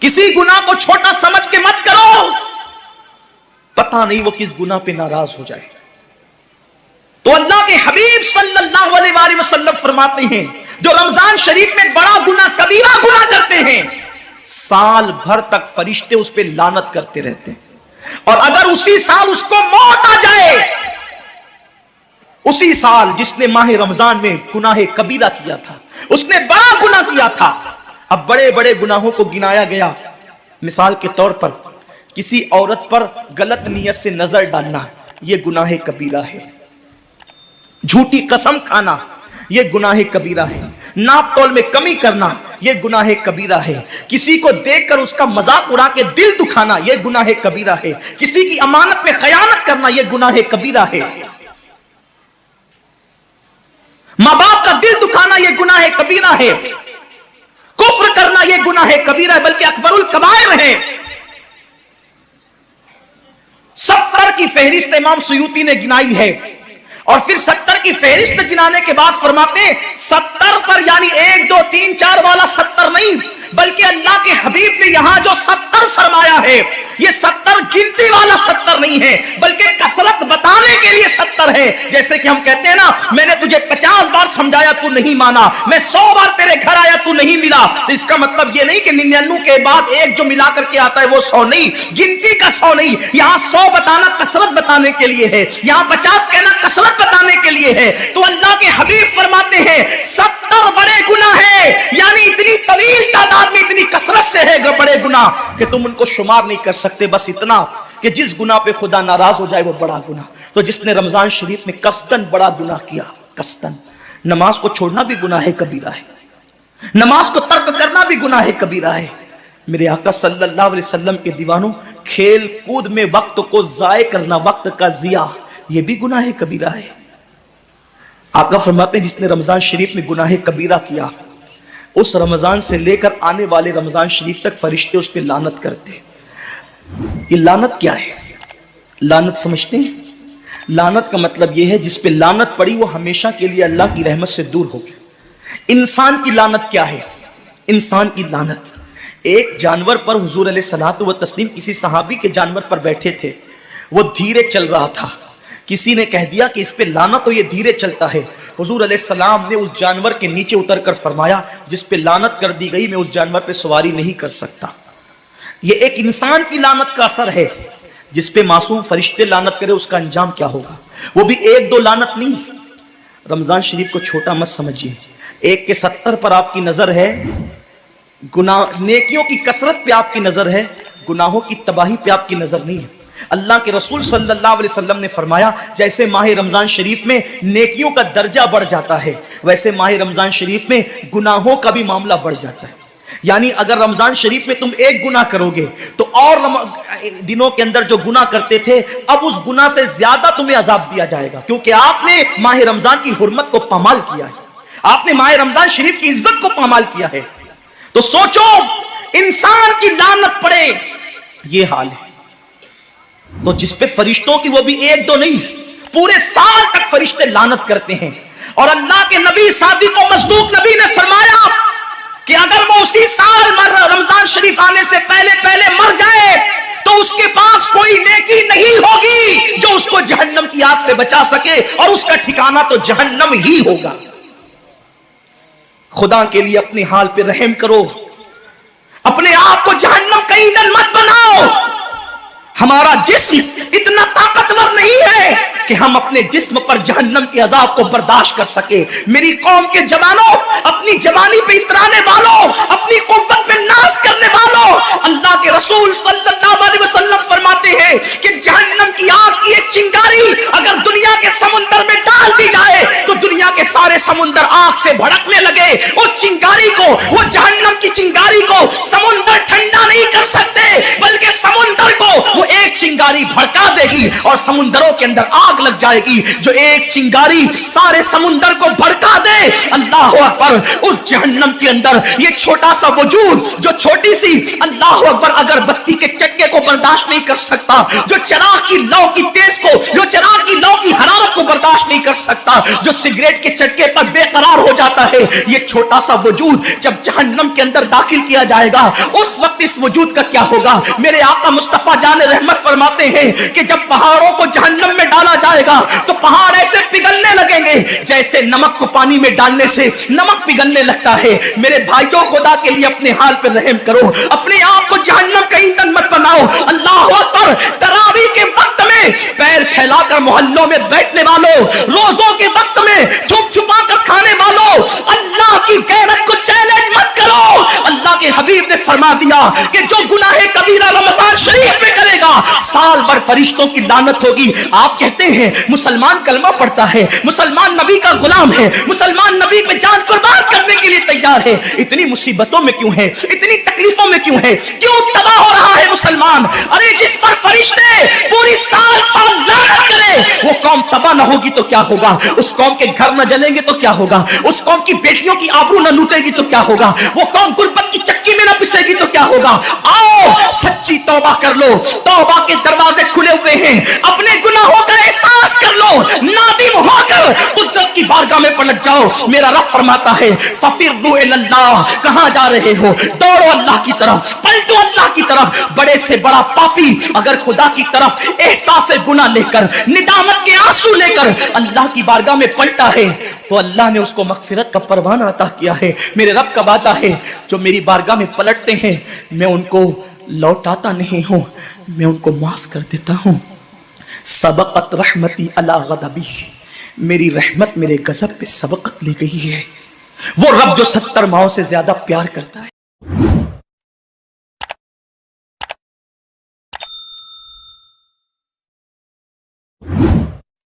किसी गुनाह को छोटा समझ के मत करो, पता नहीं वो किस गुनाह पे नाराज हो जाए। तो अल्लाह के हबीब सल्लल्लाहु अलैहि वसल्लम फरमाते हैं, जो रमजान शरीफ में बड़ा गुनाह, कबीरा गुनाह करते हैं, साल भर तक फरिश्ते उस पे लानत करते रहते हैं, और अगर उसी साल उसको मौत आ जाए, उसी साल जिसने माह रमजान में गुनाह कबीरा किया था, उसने बड़ा गुनाह किया था। अब बड़े बड़े गुनाहों को गिनाया गया। मिसाल के तौर पर किसी औरत पर गलत नियत से नजर डालना, यह गुनाह कबीरा है। झूठी कसम खाना, यह गुनाह कबीरा है। नाप तोल में कमी करना, यह गुनाह कबीरा है। किसी को देखकर उसका मजाक उड़ा के दिल दुखाना, यह गुनाह कबीरा है। किसी की अमानत में खयानत करना, यह गुनाह कबीरा है। मां बाप का दिल दुखाना, यह गुनाह कबीरा है। कुफ्र करना, यह गुनाह कबीरा है, बल्कि अकबरुल कबायर है। 70 की फहरिस्त इमाम सुयूती ने गिनाई है, और फिर 70 की फहरिस्त गिनाने के बाद फरमाते 70 पर, यानी 1 2 3 4 वाला 70 नहीं, बल्कि अल्लाह के हबीब ने यहां जो 70 फरमाया है, ये 70 गिनती वाला 70 नहीं है, बल्कि कसरत बताने के लिए 70 है। जैसे कि हम कहते हैं ना, मैंने तुझे 50 बार समझाया तू नहीं माना, मैं 100 बार तेरे घर आया तू नहीं मिला, तो इसका मतलब ये नहीं कि 99 के बाद एक जो मिला करके आता है वो 100 नहीं, गिनती का 100 नहीं। यहां 100 बताना कसरत बताने के लिए है, यहां 50 कहना कसरत बताने के लिए है। तो अल्लाह के हबीब फरमाते हैं 70 बड़े गुनाह है, यानी इतनी तवील तादाद में, इतनी कसरत से है बड़े गुनाह कि तुम उनको शुमार नहीं कर सकते। बस इतना कि जिस गुनाह पे खुदा नाराज हो जाए वो बड़ा गुनाह। तो जिसने रमजान शरीफ में कस्तन बड़ा गुनाह किया, कस्तन, नमाज को छोड़ना भी गुनाह कबीरा है, नमाज को तर्क करना भी गुनाह कबीरा है। मेरे आका सल्लल्लाहु अलैहि वसल्लम के दीवानों, खेल कूद में वक्त को जाय करना, वक्त का जिया, यह भी गुनाह कबीरा है। आका फरमाते हैं जिसने रमजान शरीफ में गुनाह कबीरा किया, उस रमजान से लेकर आने वाले रमजान शरीफ तक फरिश्ते उस पर लानत करते। ये लानत क्या है? लानत समझते हैं? लानत का मतलब यह है जिस पे लानत पड़ी वो हमेशा के लिए अल्लाह की रहमत से दूर हो गया। इंसान की लानत क्या है? इंसान की लानत, एक जानवर पर हुजूर अलैहिस्सलातु व तस्लीम किसी सहाबी के जानवर पर बैठे थे, वो धीरे चल रहा था। किसी ने कह दिया कि इस पे लानत, तो ये धीरे चलता है। हुजूर अलैहिस्सलाम ने उस जानवर के नीचे उतरकर फरमाया, जिस पे लानत कर दी गई, मैं उस जानवर पे सवारी नहीं कर सकता। ये एक इंसान की लानत का असर है। जिस पे मासूम फरिश्ते लानत करे उसका अंजाम क्या होगा? वो भी 1 2 लानत नहीं। रमजान शरीफ को छोटा मत समझिए। 1 के 70 पर आपकी नजर है, गुनाह नेकियों की कसरत पे आपकी नजर है, गुनाहों की तबाही पे आपकी नजर नहीं है। अल्लाह के रसूल सल्लल्लाहु अलैहि वसल्लम ने फरमाया, जैसे माह रमजान शरीफ में नेकियों का दर्जा बढ़ जाता है, वैसे माह रमजान शरीफ में गुनाहों का भी मामला बढ़ जाता है। यानी अगर रमजान शरीफ में तुम एक गुनाह करोगे तो और दिनों के अंदर जो गुनाह करते थे, अब उस गुनाह से ज्यादा तुम्हें अजाब दिया जाएगा, क्योंकि आपने माह रमजान की हुर्मत को पामाल किया है, आपने माह रमजान शरीफ की इज्जत को पामाल किया है। तो सोचो, इंसान की लानत पड़े, ये हाल है। तो जिस पे फरिश्तों की, वो भी 1 2 नहीं, पूरे साल तक फरिश्ते लानत करते हैं। और अल्लाह के नबी सादिक व मसदूक नबी ने फरमाया कि अगर वो उसी साल रमजान शरीफ आने से पहले मर जाए तो उसके पास कोई नेकी नहीं होगी जो उसको जहन्नम की आग से बचा सके, और उसका ठिकाना तो जहन्नम ही होगा। खुदा के लिए अपने हाल पे रहम करो, अपने आप को जहन्नम का ईंधन मत बनाओ। हमारा जिस्म इतना ताकतवर नहीं है कि हम अपने जिस्म पर जहन्नम के अजाब को बर्दाश्त कर सके। मेरी कौम के जवानों, अपनी जवानी पे इतराने वालों, अपनी कुव्वत पे नाश करने वालों, अल्लाह के रसूल सल्लल्लाहु अलैहि वसल्लम फरमाते हैं कि जहन्नम की आग की एक चिंगारी अगर दुनिया के समुंदर में डाल दी जाए तो दुनिया के सारे समुंदर आग से भड़कने लगे। उस चिंगारी को, वो जहन्नम की चिंगारी को समुंदर ठंडा नहीं कर सकते, बल्कि समुंदर को वो एक चिंगारी भड़का देगी और समुंदरों के अंदर आग लग जाएगी। जो एक चिंगारी सारे समुंदर को भड़का दे, अल्लाह अकबर, उस जहन्नम के अंदर ये छोटा सा वजूद, जो छोटी सी, अल्लाह अकबर, अगर बत्ती के चटके को बर्दाश्त नहीं कर सकता, जो चिराग की लौ की तेज को, जो चिराग की लौ की हरारत को बर्दाश्त बर्दाश्त नहीं कर सकता, जो सिगरेट के चटके पर बेकरार हो जाता है, ये छोटा सा वजूद जब जहन्नम के अंदर दाखिल किया जाएगा, उस वक्त इस वजूद का क्या होगा। मेरे आका मुस्तफा जान रहमत फरमाते हैं कि जब पहाड़ों को जहन्नम में डाला जाएगा तो पहाड़ ऐसे पिघलने लगेंगे जैसे नमक को पानी में डालने से नमक पिघलने लगता है। मेरे भाइयों, खुदा के लिए अपने हाल पर रहम करो, अपने आप को जहन्नम का ईंधन मत बनाओ। अल्लाह अकबर। तरावी के वक्त में पैर फैलाकर मोहल्लों में बैठने वालों, रोजों के वक्त में छुप छुपा कर खाने वालों, अल्लाह की गैरत को चैलेंज मत करो। अल्लाह के हबीब ने फरमा दिया कि जो गुनाह कबीरा रमजान शरीफ में करेगा, साल भर फरिश्तों की लानत होगी। आप कहते हैं मुसलमान कलमा पढ़ता है, मुसलमान नबी का गुलाम है, मुसलमान नबी पे जान कुर्बान करने के लिए तैयार है, इतनी मुसीबतों में क्यों है, इतनी तकलीफों में क्यों है, क्यों तबाह हो रहा है मुसलमान। अरे जिस पर फरिश्ते पूरी साल लानत करे, वो कौम तबाह ना होगी तो क्या होगा, उस कौम के घर न जलेंगे तो क्या होगा, उस कौम की बेटियों की आबरू न लूटेगी तो क्या होगा, वो कौम गुर्बत की चक्की में न पिसेगी तो क्या होगा। आओ सच्ची तौबा कर लो, तौबा के दरवाजे खुले हुए हैं, अपने गुनाहों का एहसास कर लो, नादिम होकर कुदरत की बारगाह में पलट जाओ। मेरा रब फरमाता है फफिरु इलल्लाह, कहां जा रहे हो, दौड़ो अल्लाह की तरफ, पलटो अल्लाह की तरफ। बड़े से बड़ा पापी अगर खुदा की तरफ एहसास गुनाह लेकर, निदामत के आंसू लेकर अल्लाह की बारगाह में पलटा है तो अल्लाह ने उसको मगफिरत का परवाना अता किया है। मेरे रब का वादा है, जो मेरी बारगाह में पलटते हैं मैं उनको लौटाता नहीं हूं, मैं उनको माफ कर देता हूं। सबकत रहमती अला गदबी, मेरी रहमत मेरे गजब पे सबकत ले गई है। वो रब जो 70 माओं से ज्यादा प्यार करता है,